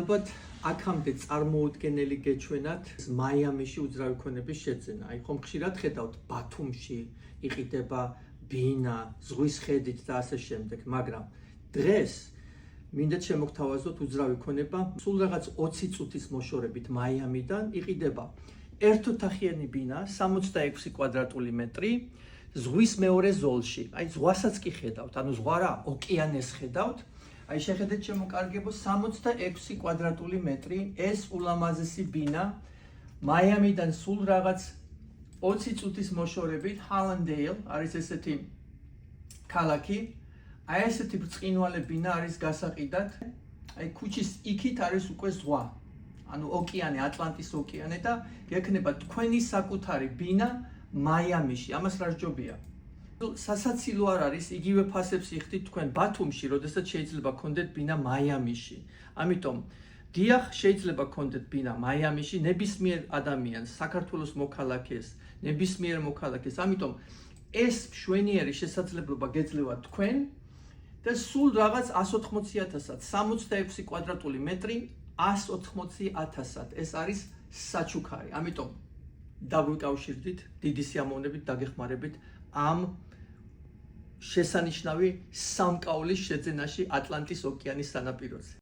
ალბათ აქამდე წარმოუდგენელი გეჩვენათ მაიამიში უძრავი ქონების შეძენა. აი ხომ ხშირად ხედავთ ბათუმში იყიდება ბინა, ზღვის ხედით და ასე შემდეგ, მაგრამ დღეს მინდათ შემოგთავაზოთ უძრავი ქონება სულ რაღაც 20 წუთის მოშორებით მაიამიდან იყიდება ერთოთახიანი ბინა 66 კვადრატული მეტრი ზღვის მეორე ზოლში. აი ზღვასაც კი ხედავთ, ანუ ზღვა რა, ოკეანეს ხედავთ. აი შეხედეთ შემოკარგებო 66 კვადრატული მეტრი ეს ულამაზესი ბინა მაიამიდან სულ რაღაც 20 წუთის მოშორებით ჰალანდეილ არის ესეთი ქალაქი. აი ესეთი ბრწყინვალე ბინა არის გასაყიდად. აი ქუჩის იქით არის უკვე ზღვა. ანუ ოკეანე, ატლანტის ოკეანე და გექნება თქვენი საკუთარი ბინა მაიამიში. ამას რა ჯობია? სასაცილო არ არის იგივე ფასებს იხდით თქვენ ბათუმში, როდესაც შეიძლება გქონდეთ ბინა მაიამიში. ამიტომ დიახ, შეიძლება გქონდეთ ბინა მაიამიში ნებისმიერ ადამიანს, საქართველოს მოქალაქეს, ნებისმიერ მოქალაქეს. ამიტომ ეს მშვენიერი შესაძლებლობა გეძლევა თქვენ და სულ რაღაც 180,000-ად, 66 კვადრატული მეტრი 180,000-ად. ეს არის საჩუქარი. ამიტომ დაგვიკავშირდით, დიდი სიამოვნებით დაგეხმარებით ამ შესანიშნავი სამკაულის შეძენაში ატლანტის ოკეანის სანაპიროზე.